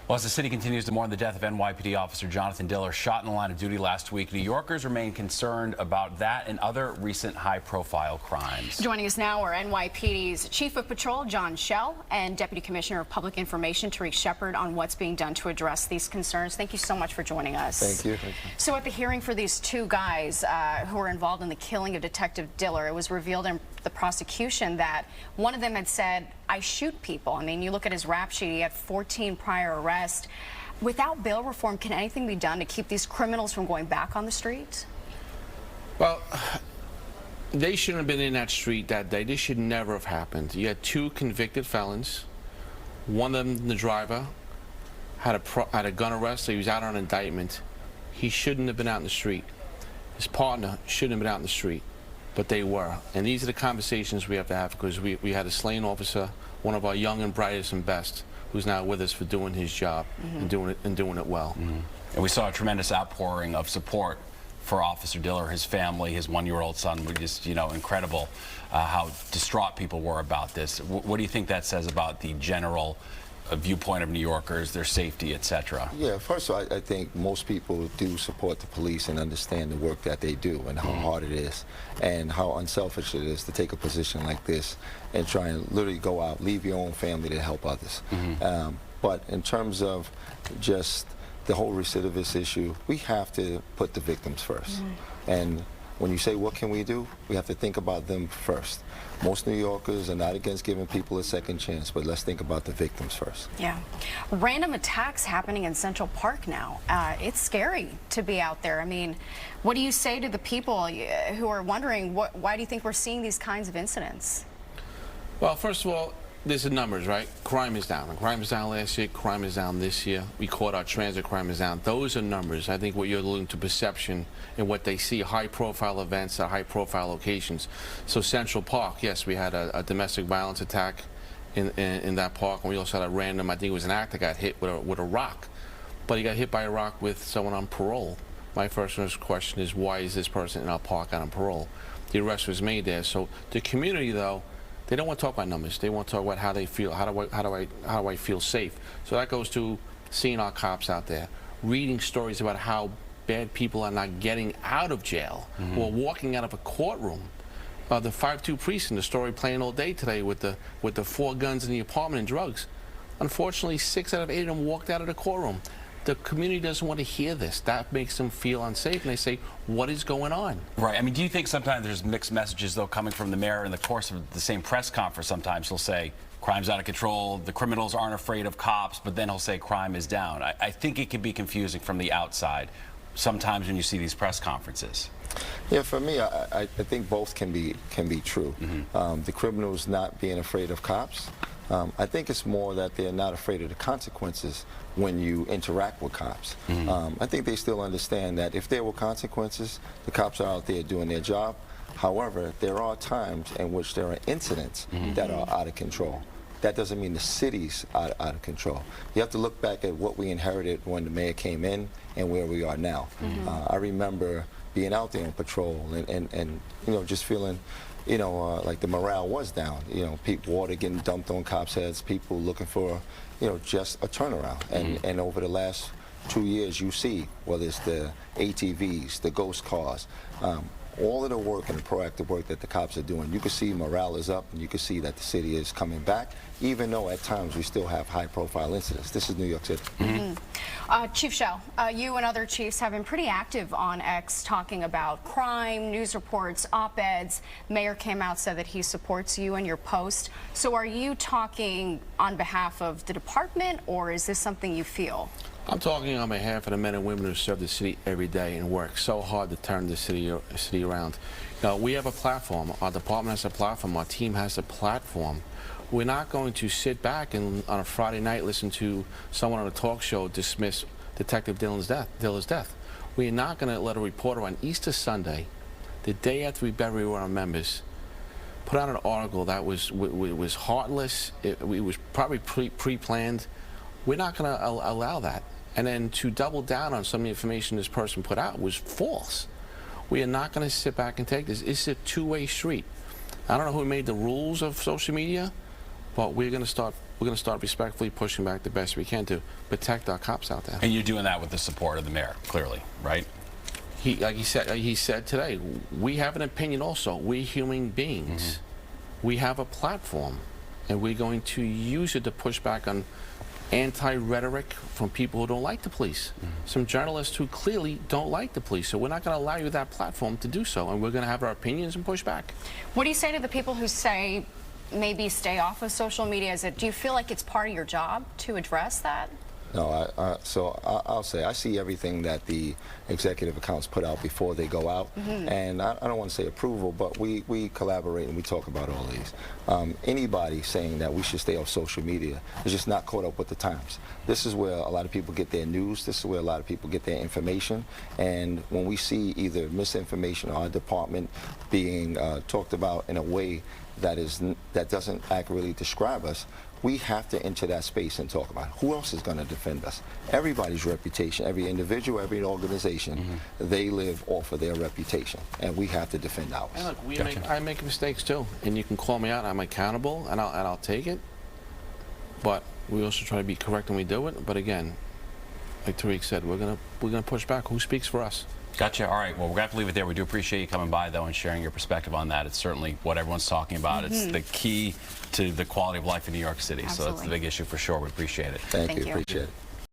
Well, as the city continues to mourn the death of NYPD officer Jonathan Diller, shot in the line of duty last week, New Yorkers remain concerned about that and other recent high-profile crimes. Joining us now are NYPD's Chief of Patrol, Chell, and Deputy Commissioner of Public Information, Tarik Sheppard, on what's being done to address these concerns. Thank you so much for joining us. Thank you. Thank you. So at the hearing for these two guys who were involved in the killing of Detective Diller, it was revealed in the prosecution that one of them had said, "I shoot people." I mean, you look at his rap sheet, he had 14 prior arrests. Without bail reform, can anything be done to keep these criminals from going back on the streets? Well, they shouldn't have been in that street that day. This should never have happened. You had two convicted felons. One of them, the driver, had a gun arrest, so he was out on indictment. He shouldn't have been out in the street. His partner shouldn't have been out in the street, but they were. And these are the conversations we have to have, because we had a slain officer, one of our young and brightest and best, who's now with us for doing his job and doing it well. And we saw a tremendous outpouring of support for Officer Diller, his family, his one-year-old son. We're just, incredible how distraught people were about this. What do you think that says about the general viewpoint of New Yorkers, their safety, etc.? Yeah, first of all, I think most people do support the police and understand the work that they do and how hard it is and how unselfish it is to take a position like this and try and literally go out, leave your own family to help others. But in terms of just the whole recidivist issue, we have to put the victims first. And when you say what can we do, we have to think about them first. Most New Yorkers are not against giving people a second chance, but let's think about the victims first. Yeah. Random attacks happening in Central Park now. It's scary to be out there. I mean, what do you say to the people who are wondering, why do you think we're seeing these kinds of incidents? Well, first of all, there's the numbers, right? Crime is down. Crime is down last year. Crime is down this year. We caught our transit crime is down. Those are numbers. I think what you're alluding to, perception and what they see, high-profile events at high-profile locations. So Central Park, yes, we had a domestic violence attack in that park, and we also had a random, I think it was an actor, got hit with a rock. But he got hit by a rock with someone on parole. My first question is, why is this person in our park on parole? The arrest was made there. So the community, though, they don't want to talk about numbers. They want to talk about how they feel. How do I feel safe? So that goes to seeing our cops out there, reading stories about how bad people are not getting out of jail or walking out of a courtroom. The 5-2 precinct, the story playing all day today with the 4 guns in the apartment and drugs. Unfortunately, 6 out of 8 of them walked out of the courtroom. The community doesn't want to hear this. That makes them feel unsafe, and they say, what is going on? Right. I mean, do you think sometimes there's mixed messages, though, coming from the mayor in the course of the same press conference? Sometimes he'll say, crime's out of control, the criminals aren't afraid of cops, but then he'll say crime is down. I think it can be confusing from the outside sometimes when you see these press conferences. Yeah, for me, I think both can be true. The criminals not being afraid of cops. I think it's more that they're not afraid of the consequences when you interact with cops. I think they still understand that if there were consequences, the cops are out there doing their job. However, there are times in which there are incidents that are out of control. That doesn't mean the city's out of control. You have to look back at what we inherited when the mayor came in and where we are now. I remember being out there on patrol and just feeling like the morale was down. Water getting dumped on cops' heads, people looking for, just a turnaround. And over the last 2 years, you see, whether it's the ATVs, the ghost cars, all of the work and the proactive work that the cops are doing, you can see morale is up, and you can see that the city is coming back, even though at times we still have high-profile incidents. This is New York City. Chief Chell, you and other chiefs have been pretty active on X talking about crime, news reports, op-eds. Mayor came out, said that he supports you and your post. So are you talking on behalf of the department, or is this something you feel? I'm talking on behalf of the men and women who serve the city every day and work so hard to turn the city around. We have a platform. Our department has a platform. Our team has a platform. We're not going to sit back and on a Friday night listen to someone on a talk show dismiss Detective Diller's death. We are not going to let a reporter on Easter Sunday, the day after we bury our members, put out an article that was heartless. It was probably pre-planned. We're not going to allow that. And then to double down on some of the information this person put out was false. We are not going to sit back and take this. It's a two-way street. I don't know who made the rules of social media, but we're going to start we're going to start respectfully pushing back the best we can to protect our cops out there. And you're doing that with the support of the mayor, clearly, right? Like he said today, we have an opinion also. We're human beings. We have a platform, and we're going to use it to push back on anti-rhetoric from people who don't like the police. Some journalists who clearly don't like the police. So we're not going to allow you that platform to do so, and we're going to have our opinions and push back. What do you say to the people who say maybe stay off of social media? Do you feel like it's part of your job to address that? No, I'll say I see everything that the executive accounts put out before they go out, and I don't want to say approval, but we collaborate and we talk about all these. Anybody saying that we should stay off social media is just not caught up with the times. This is where a lot of people get their news. This is where a lot of people get their information. And when we see either misinformation or our department being talked about in a way that doesn't accurately describe us, we have to enter that space and talk about it. Who else is going to defend us? Everybody's reputation, every individual, every organization, they live off of their reputation, and we have to defend ours. And look, I make mistakes too, and you can call me out. I'm accountable, and I'll take it. But we also try to be correct when we do it. But again, like Tarik said, we're gonna push back. Who speaks for us? Gotcha. All right. Well, we're going to have to leave it there. We do appreciate you coming by, though, and sharing your perspective on that. It's certainly what everyone's talking about. It's the key to the quality of life in New York City. Absolutely. So that's the big issue for sure. We appreciate it. Thank you. you. Appreciate it.